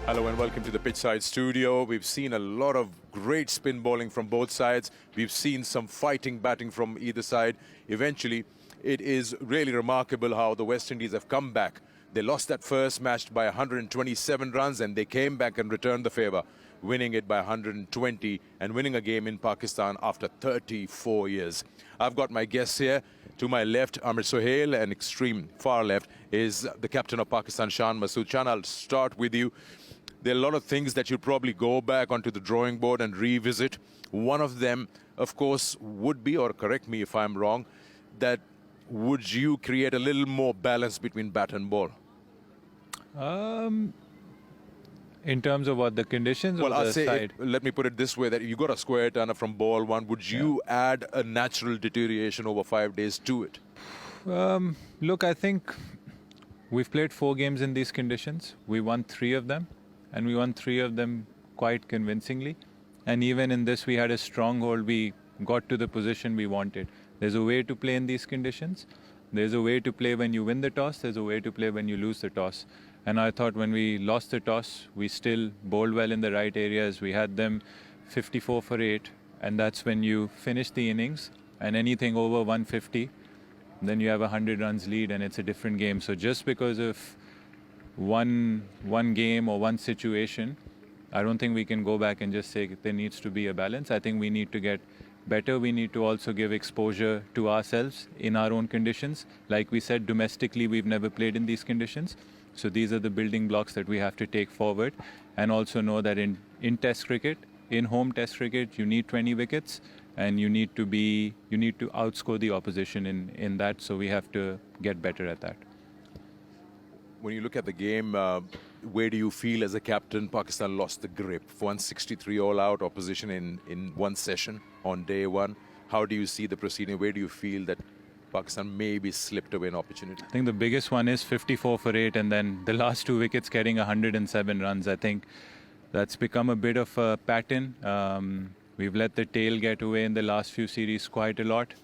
Hello and welcome to the Pitchside Studio. We've seen a lot of great spin bowling from both sides. We've seen some fighting batting from either side. Eventually, it is really remarkable how the West Indies have come back. They lost that first match by 127 runs and they came back and returned the favour, winning it by 120 and winning a game in Pakistan after 34 years. I've got my guests here. To my left, Amir Sohail, and extreme far left is the captain of Pakistan, Shan Masood. Shan, I'll start with you. There are a lot of things that you'll probably go back onto the drawing board and revisit. One of them, of course, would be, or correct me if I'm wrong, that would you create a little more balance between bat and ball? In terms of what, the conditions Well, or I'll the say, side? let me put it this way, that you got a square turner from ball one. Would you add a natural deterioration over 5 days to it? Look, I think we've played 4 games in these conditions. We won 3 of them, and we won 3 of them quite convincingly. And even in this, we had a stronghold. We got to the position we wanted. There's a way to play in these conditions. There's a way to play when you win the toss. There's a way to play when you lose the toss. And I thought when we lost the toss, we still bowled well in the right areas. We had them 54 for 8. And that's when you finish the innings. And anything over 150, then you have a 100 runs lead and it's a different game. So just because of one game or one situation, I don't think we can go back and just say there needs to be a balance. I think we need to get better. We need to also give exposure to ourselves in our own conditions. Like we said, domestically, we've never played in these conditions. So these are the building blocks that we have to take forward, and also know that in Test cricket, in home Test cricket, you need 20 wickets, and you need to outscore the opposition in that. So we have to get better at that. When you look at the game, where do you feel as a captain Pakistan lost the grip? 163 all out opposition in one session on day one. How do you see the proceeding? Where do you feel that Pakistan maybe slipped away an opportunity? I think the biggest one is 54 for 8, and then the last 2 wickets getting 107 runs. I think that's become a bit of a pattern. We've let the tail get away in the last few series quite a lot.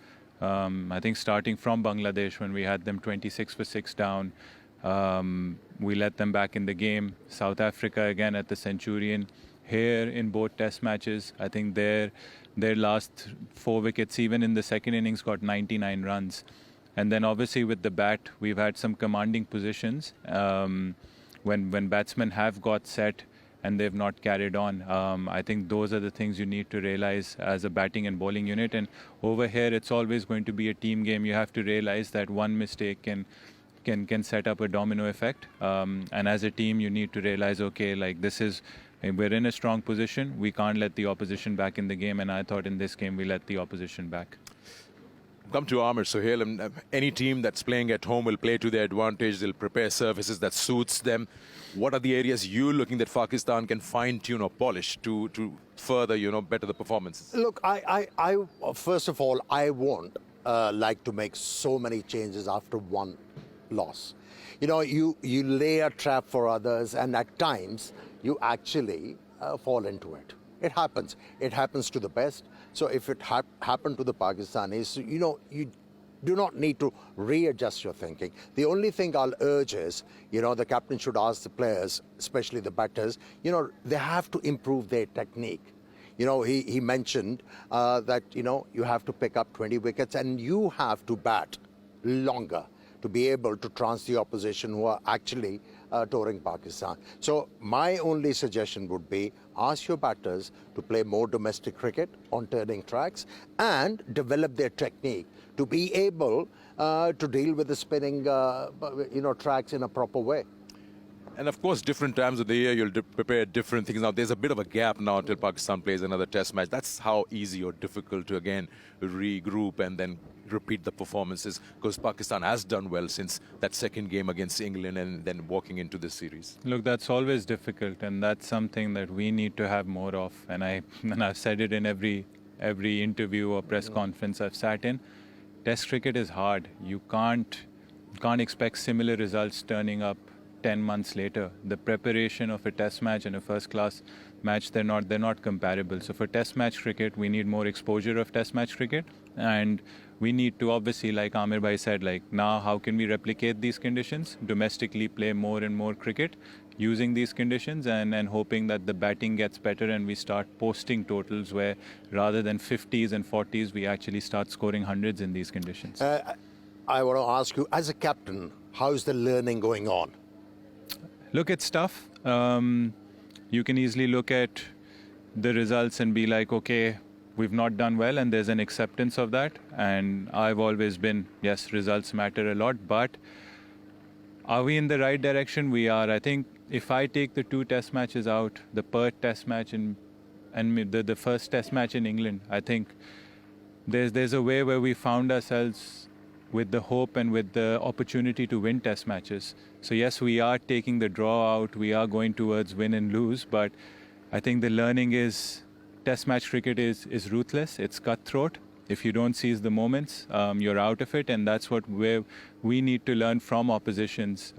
I think starting from Bangladesh when we had them 26 for 6 down, we let them back in the game. South Africa again at the Centurion. Here in both Test matches, I think their last 4 wickets, even in the second innings, got 99 runs. And then obviously with the bat, we've had some commanding positions when batsmen have got set and they've not carried on. I think those are the things you need to realize as a batting and bowling unit. And over here, it's always going to be a team game. You have to realize that one mistake can set up a domino effect. And as a team, you need to realize, okay, like we're in a strong position. We can't let the opposition back in the game. And I thought in this game, we let the opposition back. Come to Amir Sohail. Any team that's playing at home will play to their advantage. They'll prepare surfaces that suits them. What are the areas you're looking that Pakistan can fine-tune or polish to further, better the performances? Look, I first of all, I won't like to make so many changes after one loss. You lay a trap for others, and at times you actually fall into it. It happens. It happens to the best. So if it happened to the Pakistanis, you do not need to readjust your thinking. The only thing I'll urge is, the captain should ask the players, especially the batters, they have to improve their technique. He mentioned that, you have to pick up 20 wickets and you have to bat longer to be able to trounce the opposition who are actually touring Pakistan. So my only suggestion would be ask your batters to play more domestic cricket on turning tracks and develop their technique to be able to deal with the spinning tracks in a proper way. And of course, different times of the year, you'll prepare different things. Now, there's a bit of a gap now until Pakistan plays another Test match. That's how easy or difficult to, again, regroup and then repeat the performances, because Pakistan has done well since that second game against England and then walking into this series. Look, that's always difficult, and that's something that we need to have more of. And I've said it in every interview or press conference I've sat in. Test cricket is hard. You can't expect similar results turning up 10 months later. The preparation of a Test match and a first-class match, they're not comparable. So for Test match cricket, we need more exposure of Test match cricket, and we need to obviously, like Amir Bhai said, now how can we replicate these conditions? Domestically play more and more cricket. using these conditions and hoping that the batting gets better and we start posting totals where rather than 50s and 40s, we actually start scoring hundreds in these conditions. I want to ask you, as a captain, how's the learning going on? Look, it's tough. You can easily look at the results and be like, okay, we've not done well, and there's an acceptance of that. And I've always been, yes, results matter a lot, but are we in the right direction? We are. I think if I take the 2 test matches out, the Perth test match and the first test match in England, I think there's a way where we found ourselves with the hope and with the opportunity to win test matches. So yes, we are taking the draw out, we are going towards win and lose, but I think the learning is test match cricket is ruthless, it's cutthroat. If you don't seize the moments, you're out of it, and that's where we need to learn from oppositions.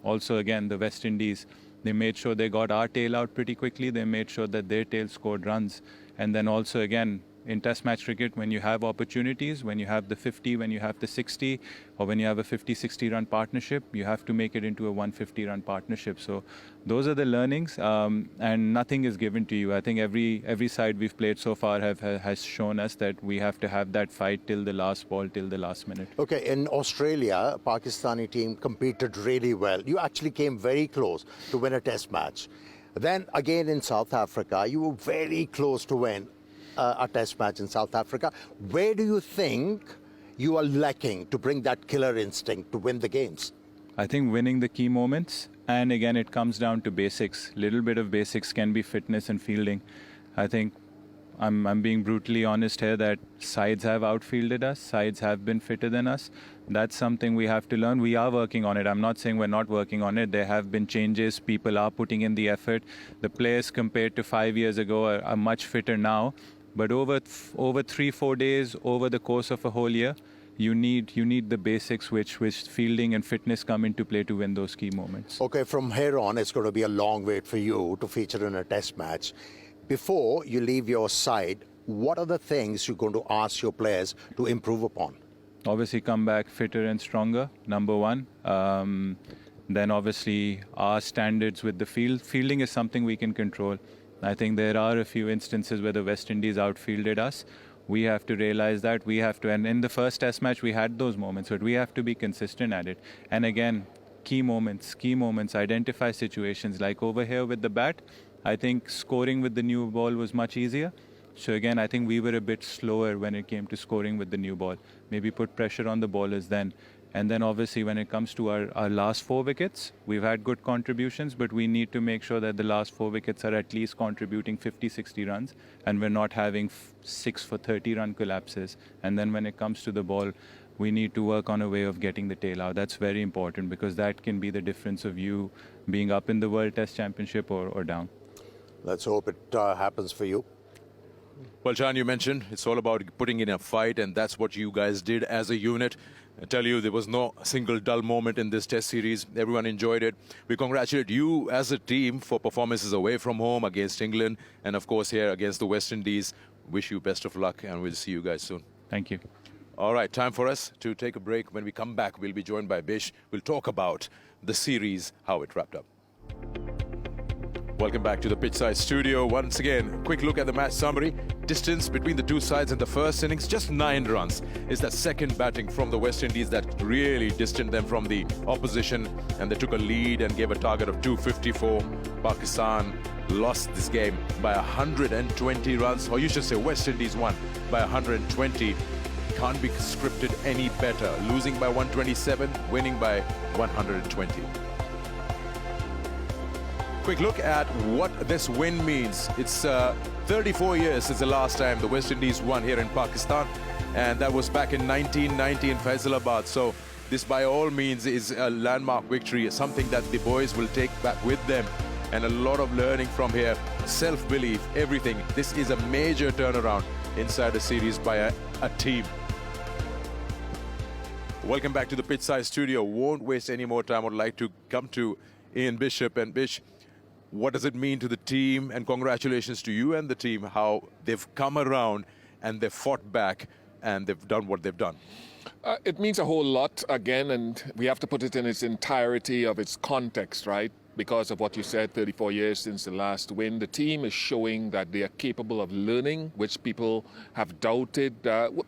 Also, again, the West Indies, they made sure they got our tail out pretty quickly. They made sure that their tail scored runs. And then also, again, in test match cricket, when you have opportunities, when you have the 50, when you have the 60, or when you have a 50-60 run partnership, you have to make it into a 150 run partnership. So those are the learnings, and nothing is given to you. I think every side we've played so far has shown us that we have to have that fight till the last ball, till the last minute. Okay, in Australia, Pakistani team competed really well. You actually came very close to win a test match. Then again in South Africa, you were very close to win a test match in South Africa. Where do you think you are lacking to bring that killer instinct to win the games? I think winning the key moments, and again, it comes down to basics. Little bit of basics can be fitness and fielding. I think I'm being brutally honest here that sides have outfielded us, sides have been fitter than us. That's something we have to learn. We are working on it. I'm not saying we're not working on it. There have been changes. People are putting in the effort. The players compared to 5 years ago are much fitter now. But over 3-4 days, over the course of a whole year, you need the basics which fielding and fitness come into play to win those key moments. Okay, from here on, it's going to be a long wait for you to feature in a test match. Before you leave your side, what are the things you're going to ask your players to improve upon? Obviously, come back fitter and stronger, number one. Then obviously, our standards with the fielding is something we can control. I think there are a few instances where the West Indies outfielded us. We have to realize that. And in the first test match, we had those moments, but we have to be consistent at it. And again, key moments, identify situations. Like over here with the bat, I think scoring with the new ball was much easier. So again, I think we were a bit slower when it came to scoring with the new ball. Maybe put pressure on the bowlers then. And then obviously when it comes to our last 4 wickets, we've had good contributions, but we need to make sure that the last 4 wickets are at least contributing 50-60 runs, and we're not having 6 for 30 run collapses. And then when it comes to the ball, we need to work on a way of getting the tail out. That's very important, because that can be the difference of you being up in the World Test Championship or down. Let's hope it happens for you. Well, John, you mentioned it's all about putting in a fight, and that's what you guys did as a unit. I tell you, there was no single dull moment in this test series. Everyone enjoyed it. We congratulate you as a team for performances away from home against England, and of course here against the West Indies. Wish you best of luck, and we'll see you guys soon. Thank you. All right, time for us to take a break. When we come back, we'll be joined by Bish. We'll talk about the series, how it wrapped up. Welcome back to the pitchside studio. Once again, quick look at the match summary. Distance between the two sides in the first innings, just 9 runs. It's that second batting from the West Indies that really distanced them from the opposition, and they took a lead and gave a target of 254. Pakistan lost this game by 120 runs, or you should say West Indies won by 120. Can't be scripted any better. Losing by 127, winning by 120. Quick look at what this win means. It's 34 years since the last time the West Indies won here in Pakistan, and that was back in 1990 in Faisalabad. So this by all means is a landmark victory, something that the boys will take back with them, and a lot of learning from here, self-belief, everything. This is a major turnaround inside the series by a team. Welcome back to the pitchside studio. Won't waste any more time. I'd like to come to Ian Bishop. And Bish, what does it mean to the team? And congratulations to you and the team, how they've come around and they've fought back and they've done what they've done. It means a whole lot, again, and we have to put it in its entirety of its context, right? because of what you said, 34 years since the last win. The team is showing that they are capable of learning, which people have doubted,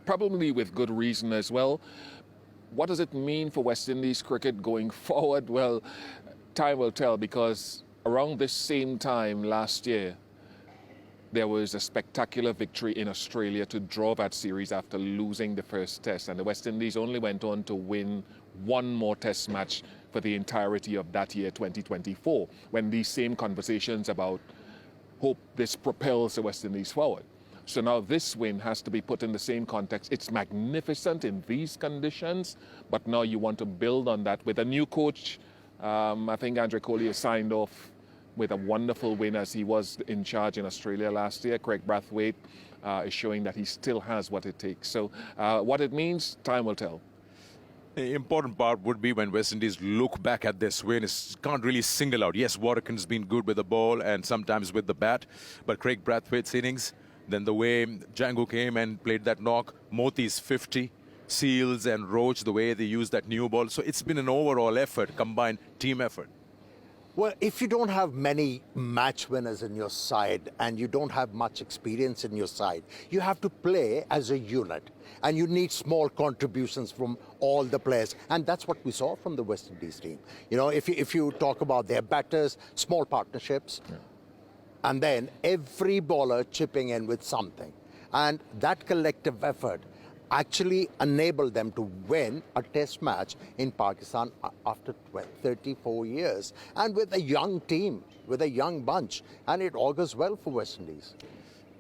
probably with good reason as well. What does it mean for West Indies cricket going forward? Well, time will tell, because around this same time last year, there was a spectacular victory in Australia to draw that series after losing the first test. And the West Indies only went on to win one more test match for the entirety of that year, 2024, when these same conversations about hope this propels the West Indies forward. So now this win has to be put in the same context. It's magnificent in these conditions, but now you want to build on that with a new coach. I think Andre Kohli has signed off with a wonderful win as he was in charge in Australia last year. Craig Brathwaite is showing that he still has what it takes. So what it means, time will tell. The important part would be when West Indies look back at this win, it can't really single out. Yes, Warrican's been good with the ball and sometimes with the bat, but Craig Brathwaite's innings, then the way Django came and played that knock, Moti's 50, Seals and Roach, the way they used that new ball. So it's been an overall effort, combined team effort. Well, if you don't have many match winners in your side and you don't have much experience in your side, you have to play as a unit. And you need small contributions from all the players. And that's what we saw from the West Indies team. You know, if you talk about their batters, small partnerships, and then every bowler chipping in with something. And that collective effort actually enabled them to win a test match in Pakistan after 34 years. And with a young team, with a young bunch. And it augurs well for West Indies.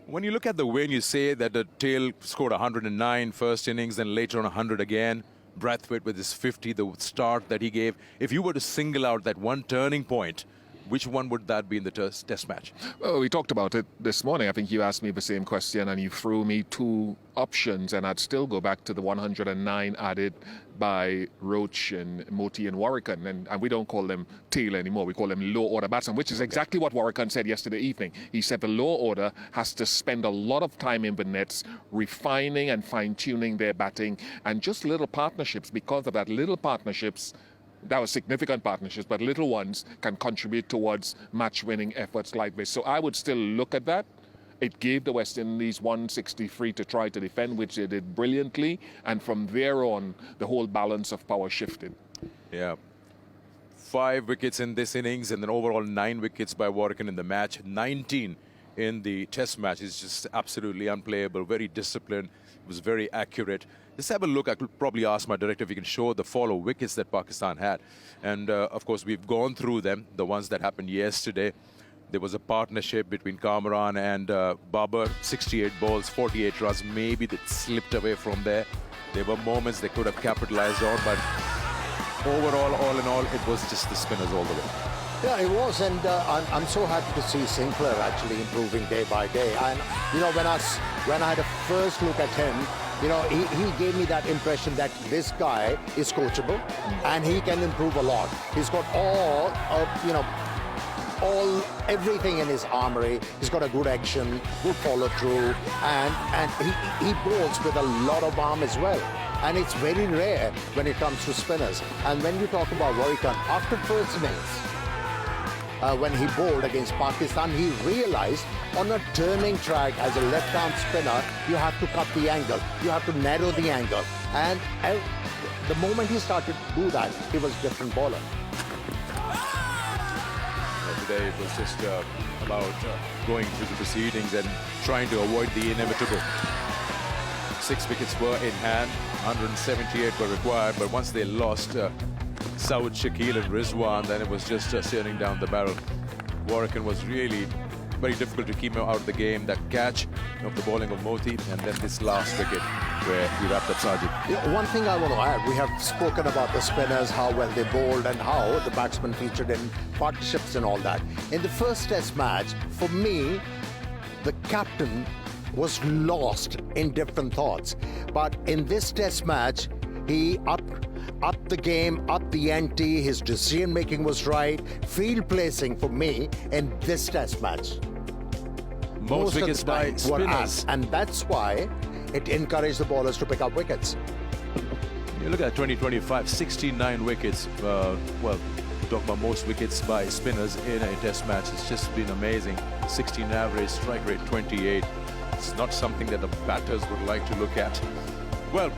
When you look at the win, you say that the tail scored 109 first innings, then later on 100 again. Brathwaite with his 50, the start that he gave. If you were to single out that one turning point, which one would that be in the test match? Well, we talked about it this morning. I think you asked me the same question and you threw me two options, and I'd still go back to the 109 added by Roach and Moti and Warrican. And we don't call them tail anymore. We call them low order batsmen, which is exactly what Warrican said yesterday evening. He said the low order has to spend a lot of time in the nets, refining and fine-tuning their batting, and just little partnerships. Because of that, little partnerships, that was significant partnerships, but little ones can contribute towards match-winning efforts like this. So I would still look at that. It gave the West Indies 163 to try to defend, which they did brilliantly. And from there on, the whole balance of power shifted. Yeah. 5 wickets in this innings, and then overall 9 wickets by Warrican in the match. 19 in the test match. Is just absolutely unplayable, very disciplined, was very accurate. Let's have a look. I could probably ask my director if he can show the follow wickets that Pakistan had. And of course, we've gone through them, the ones that happened yesterday. There was a partnership between Kamran and Babar, 68 balls, 48 runs. Maybe that slipped away from there. There were moments they could have capitalized on, but overall, all in all, it was just the spinners all the way. Yeah, it was, and I'm so happy to see Sinclair actually improving day by day. And you know, when I had a first look at him, you know, he gave me that impression that this guy is coachable and he can improve a lot. He's got everything in his armory. He's got a good action, good follow through, and he bowls with a lot of arm as well. And it's very rare when it comes to spinners. And when you talk about Warrican, after first innings, when he bowled against Pakistan, he realized on a turning track as a left-arm spinner, you have to cut the angle. You have to narrow the angle. And the moment he started to do that, he was a different bowler. Today it was just about going through the proceedings and trying to avoid the inevitable. 6 wickets were in hand, 178 were required, but once they lost Saud, Shakil and Rizwan, then it was just staring down the barrel. Warrican was really very difficult to keep him out of the game. That catch of the bowling of Moti, and then this last wicket where he wrapped up Sajid. Yeah, one thing I want to add, we have spoken about the spinners, how well they bowled and how the batsmen featured in partnerships and all that. In the first test match, for me, the captain was lost in different thoughts. But in this test match, he upped the game, upped the ante, his decision making was right, field placing for me in this test match. Most wickets by spinners. And that's why it encouraged the bowlers to pick up wickets. You look at 2025, 69 wickets. Well, We talk about most wickets by spinners in a test match. It's just been amazing. 16 average, strike rate 28. It's not something that the batters would like to look at. Well,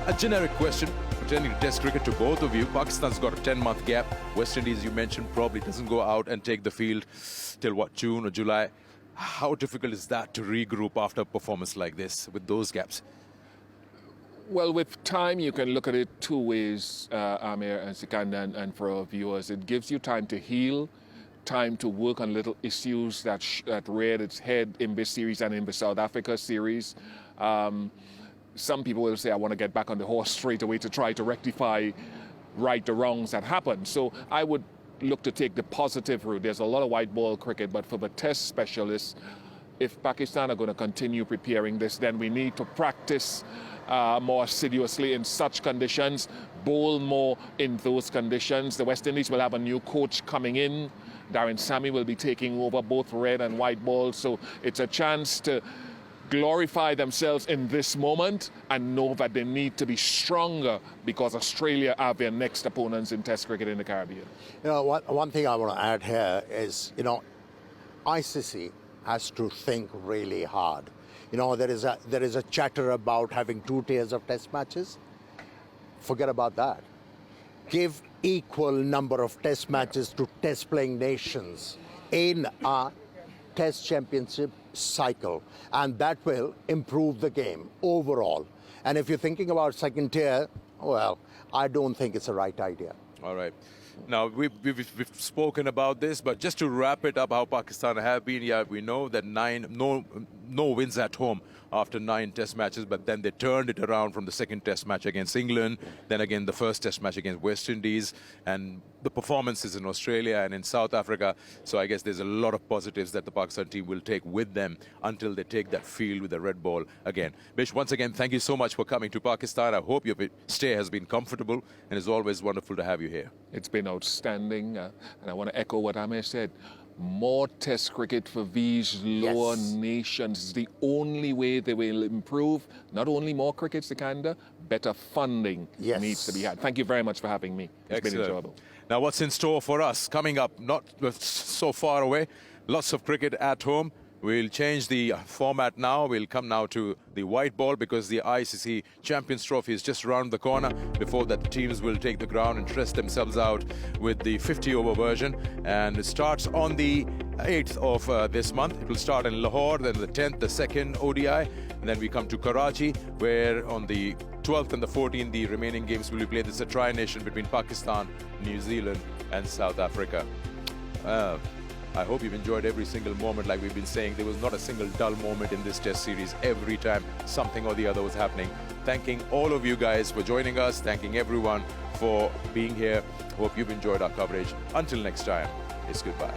a generic question pertaining to test cricket to both of you. Pakistan's got a 10-month gap. West Indies, you mentioned, probably doesn't go out and take the field till what, June or July. How difficult is that to regroup after a performance like this with those gaps? Well, with time, you can look at it two ways, Amir and Sikandar, and for our viewers. It gives you time to heal, time to work on little issues that reared its head in this series and in the South Africa series. Some people will say, I want to get back on the horse straight away to try to rectify right the wrongs that happened. So I would look to take the positive route. There's a lot of white ball cricket, but for the test specialists, if Pakistan are going to continue preparing this, then we need to practice more assiduously in such conditions, bowl more in those conditions. The West Indies will have a new coach coming in. Darren Sammy will be taking over both red and white balls, so it's a chance to glorify themselves in this moment and know that they need to be stronger because Australia are their next opponents in Test cricket in the Caribbean. You know, one thing I want to add here is, ICC has to think really hard. There is a chatter about having 2 tiers of test matches. Forget about that. Give equal number of test matches to test playing nations in a test championship cycle, and that will improve the game overall. And if you're thinking about second tier, well, I don't think it's the right idea. All right. Now, we've spoken about this, but just to wrap it up, how Pakistan have been, yeah, we know that no wins at home after 9 test matches, but then they turned it around from the second test match against England, then again the first test match against West Indies, and the performances in Australia and in South Africa. So I guess there's a lot of positives that the Pakistan team will take with them until they take that field with the red ball again. Bish, once again, thank you so much for coming to Pakistan. I hope your stay has been comfortable, and it's always wonderful to have you here. It's been outstanding, and I want to echo what Amir said. More test cricket for these lower nations is the only way they will improve. Not only more cricket, Sikandar, better funding needs to be had. Thank you very much for having me. It's been enjoyable. Now, what's in store for us? Coming up, not so far away, lots of cricket at home. We'll change the format now. We'll come now to the white ball because the ICC Champions Trophy is just around the corner. Before that, the teams will take the ground and test themselves out with the 50-over version. And it starts on the 8th of this month. It will start in Lahore, then the 10th, the second ODI. And then we come to Karachi, where on the 12th and the 14th, the remaining games will be played. It's a tri-nation between Pakistan, New Zealand, and South Africa. I hope you've enjoyed every single moment. Like we've been saying, there was not a single dull moment in this test series. Every time something or the other was happening. Thanking all of you guys for joining us. Thanking everyone for being here. Hope you've enjoyed our coverage. Until next time, it's goodbye.